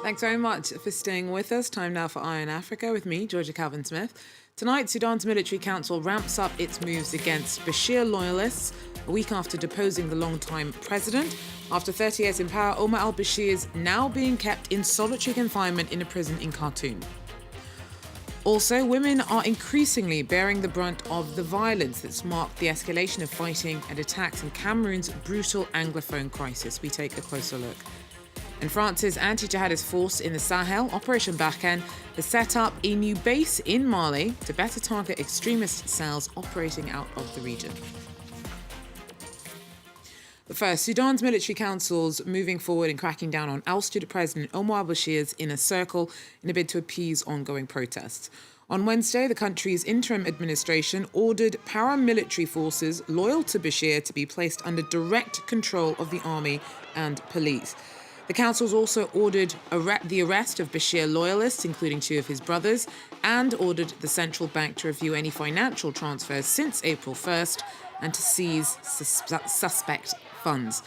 Thanks very much for staying with us. Time now for Eye on Africa with me, Georgia Calvin-Smith. Tonight, Sudan's military council ramps up its moves against Bashir loyalists a week after deposing the long-time president. After 30 years in power, Omar al-Bashir is now being kept in solitary confinement in a prison in Khartoum. Also, women are increasingly bearing the brunt of the violence that's marked the escalation of fighting and attacks in Cameroon's brutal Anglophone crisis. We take a closer look. And France's anti-jihadist force in the Sahel, Operation Barkhane, has set up a new base in Mali to better target extremist cells operating out of the region. But first, Sudan's military council's moving forward and cracking down on ousted President Omar al-Bashir's inner circle in a bid to appease ongoing protests. On Wednesday, the country's interim administration ordered paramilitary forces loyal to Bashir to be placed under direct control of the army and police. The council's also ordered the arrest of Bashir loyalists, including two of his brothers, and ordered the central bank to review any financial transfers since April 1st and to seize suspect funds.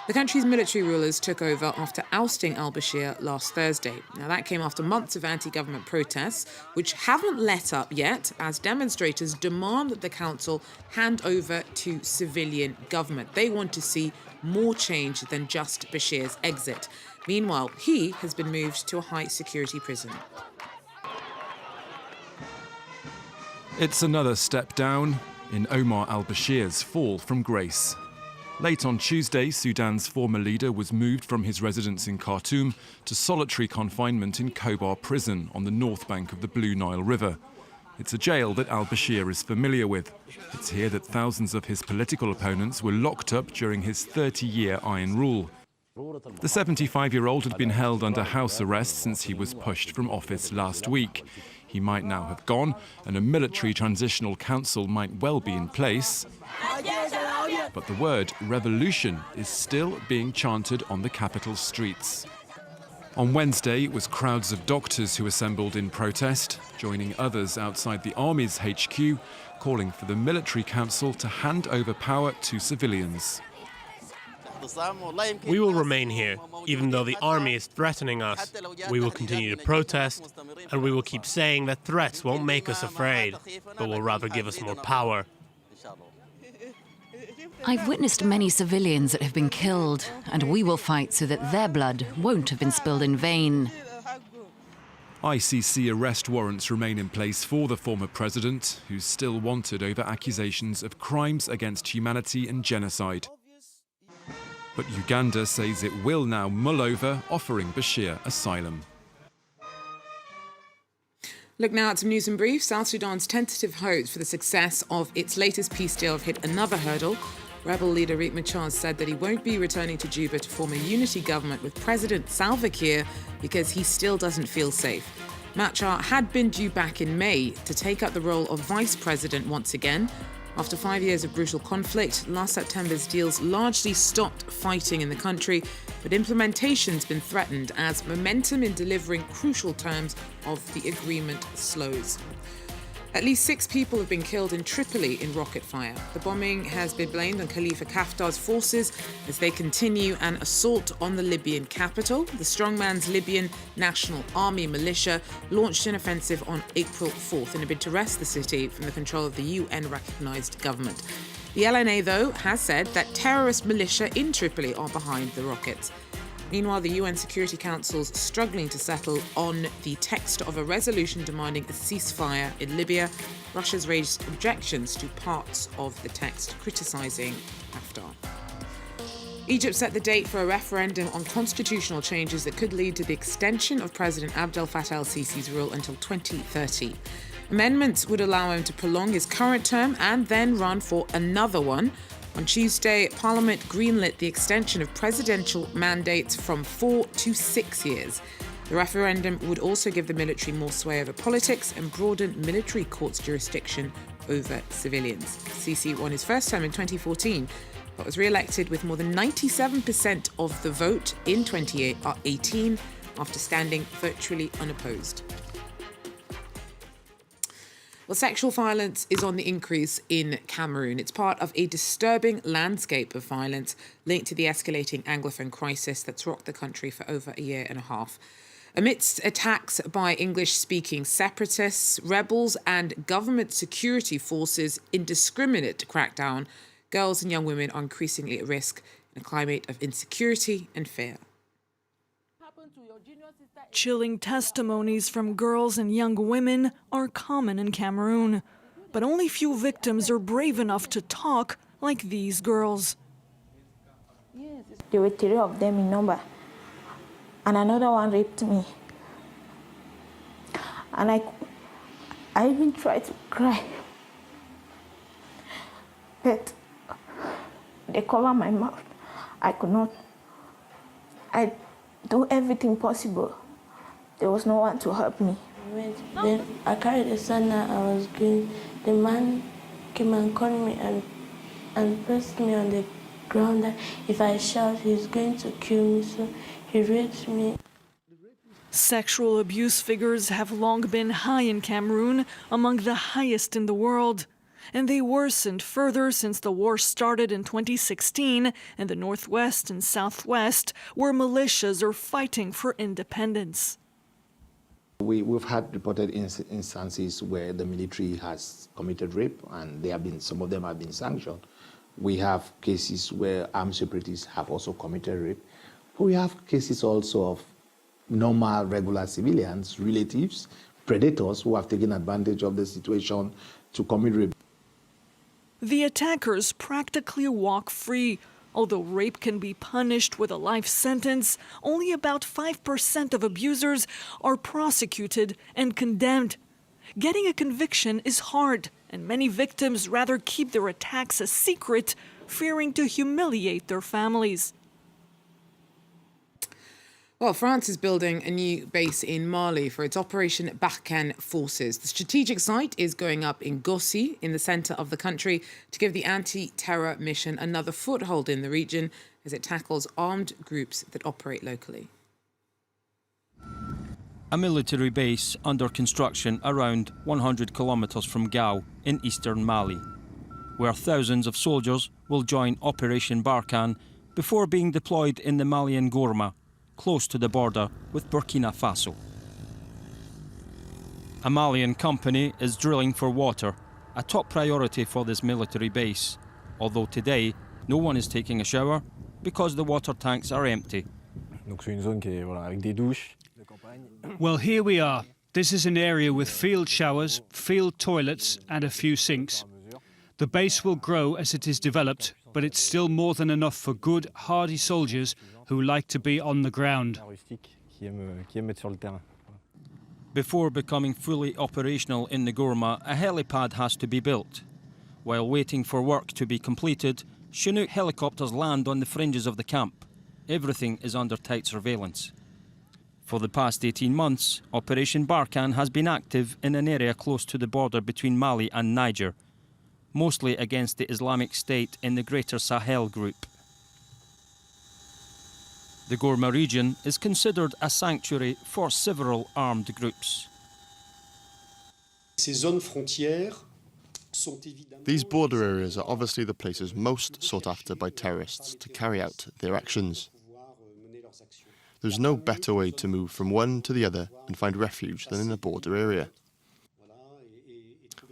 The country's military rulers took over after ousting al-Bashir last Thursday. Now, that came after months of anti-government protests, which haven't let up yet, as demonstrators demand that the council hand over to civilian government. They want to see more change than just Bashir's exit. Meanwhile, he has been moved to a high-security prison. It's another step down in Omar al-Bashir's fall from grace. Late on Tuesday, Sudan's former leader was moved from his residence in Khartoum to solitary confinement in Kobar prison on the north bank of the Blue Nile River. It's a jail that al-Bashir is familiar with. It's here that thousands of his political opponents were locked up during his 30-year iron rule. The 75-year-old had been held under house arrest since he was pushed from office last week. He might now have gone, and a military transitional council might well be in place. But the word revolution is still being chanted on the capital streets. On Wednesday, it was crowds of doctors who assembled in protest, joining others outside the army's HQ, calling for the military council to hand over power to civilians. We will remain here, even though the army is threatening us. We will continue to protest, and we will keep saying that threats won't make us afraid, but will rather give us more power. I've witnessed many civilians that have been killed, and we will fight so that their blood won't have been spilled in vain. ICC arrest warrants remain in place for the former president, who's still wanted over accusations of crimes against humanity and genocide. But Uganda says it will now mull over offering Bashir asylum. Look now at some news and brief. South Sudan's tentative hopes for the success of its latest peace deal have hit another hurdle. Rebel leader Riek Machar said that he won't be returning to Juba to form a unity government with President Salva Kiir because he still doesn't feel safe. Machar had been due back in May to take up the role of vice president once again. After 5 years of brutal conflict, last September's deals largely stopped fighting in the country, but implementation's been threatened as momentum in delivering crucial terms of the agreement slows. At least 6 people have been killed in Tripoli in rocket fire. The bombing has been blamed on Khalifa Haftar's forces as they continue an assault on the Libyan capital. The strongman's Libyan National Army militia launched an offensive on April 4th in a bid to wrest the city from the control of the UN-recognised government. The LNA, though, has said that terrorist militia in Tripoli are behind the rockets. Meanwhile, the UN Security Council's struggling to settle on the text of a resolution demanding a ceasefire in Libya. Russia's raised objections to parts of the text criticising Haftar. Egypt set the date for a referendum on constitutional changes that could lead to the extension of President Abdel Fattah el-Sisi's rule until 2030. Amendments would allow him to prolong his current term and then run for another one. On Tuesday, Parliament greenlit the extension of presidential mandates from 4 to 6 years. The referendum would also give the military more sway over politics and broaden military courts' jurisdiction over civilians. Sisi won his first term in 2014, but was re-elected with more than 97% of the vote in 2018 after standing virtually unopposed. Well, sexual violence is on the increase in Cameroon. It's part of a disturbing landscape of violence linked to the escalating Anglophone crisis that's rocked the country for over a year and a half. Amidst attacks by English-speaking separatists, rebels and government security forces' indiscriminate crackdown, girls and young women are increasingly at risk in a climate of insecurity and fear. Chilling testimonies from girls and young women are common in Cameroon, but only few victims are brave enough to talk like these girls. There were 3 of them in number, and another one raped me. And I even tried to cry, but they covered my mouth. I could not. I do everything possible. There was no one to help me. Then I carried the son that I was going. The man came and called me and pressed me on the ground that if I shout, he's going to kill me. So he raped me. Sexual abuse figures have long been high in Cameroon, among the highest in the world. And they worsened further since the war started in 2016 in the northwest and southwest, where militias are fighting for independence. We've had reported instances where the military has committed rape, and some of them have been sanctioned. We have cases where armed separatists have also committed rape. But we have cases also of normal, regular civilians, relatives, predators who have taken advantage of the situation to commit rape. The attackers practically walk free. Although rape can be punished with a life sentence, only about 5% of abusers are prosecuted and condemned. Getting a conviction is hard, and many victims rather keep their attacks a secret, fearing to humiliate their families. Well, France is building a new base in Mali for its Operation Barkhane forces. The strategic site is going up in Gossi, in the centre of the country, to give the anti-terror mission another foothold in the region as it tackles armed groups that operate locally. A military base under construction around 100 kilometres from Gao in eastern Mali, where thousands of soldiers will join Operation Barkhane before being deployed in the Malian Gourma, close to the border with Burkina Faso. A Malian company is drilling for water, a top priority for this military base, although today no one is taking a shower because the water tanks are empty. Well, here we are. This is an area with field showers, field toilets and a few sinks. The base will grow as it is developed, but it's still more than enough for good, hardy soldiers who like to be on the ground. Before becoming fully operational in the Gourma, a helipad has to be built. While waiting for work to be completed, Chinook helicopters land on the fringes of the camp. Everything is under tight surveillance. For the past 18 months, Operation Barkhane has been active in an area close to the border between Mali and Niger, mostly against the Islamic State in the Greater Sahel group. The Gourma region is considered a sanctuary for several armed groups. These border areas are obviously the places most sought after by terrorists to carry out their actions. There's no better way to move from one to the other and find refuge than in a border area.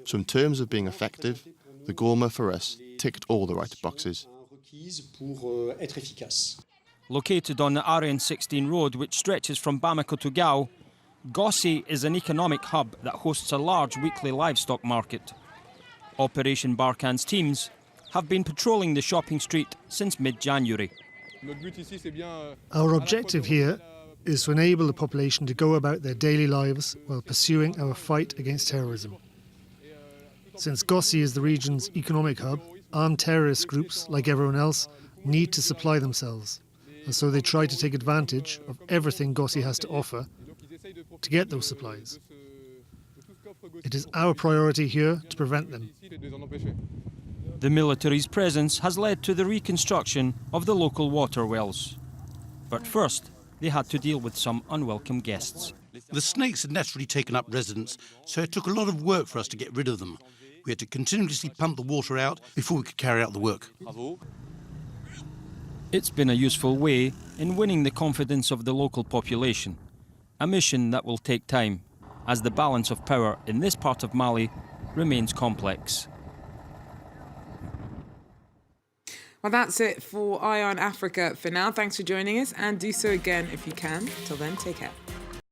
So in terms of being effective, the Gourma for us ticked all the right boxes. Located on the RN16 road, which stretches from Bamako to Gao, Gossi is an economic hub that hosts a large weekly livestock market. Operation Barkhane's teams have been patrolling the shopping street since mid-January. Our objective here is to enable the population to go about their daily lives while pursuing our fight against terrorism. Since Gossi is the region's economic hub, armed terrorist groups, like everyone else, need to supply themselves. And so they try to take advantage of everything Gossi has to offer to get those supplies. It is our priority here to prevent them. The military's presence has led to the reconstruction of the local water wells. But first, they had to deal with some unwelcome guests. The snakes had naturally taken up residence, so it took a lot of work for us to get rid of them. We had to continuously pump the water out before we could carry out the work. It's been a useful way in winning the confidence of the local population a mission that will take time, as the balance of power in this part of Mali remains complex. Well, that's it for Eye on Africa for now. Thanks for joining us, and do so again if you can. Till then, take care.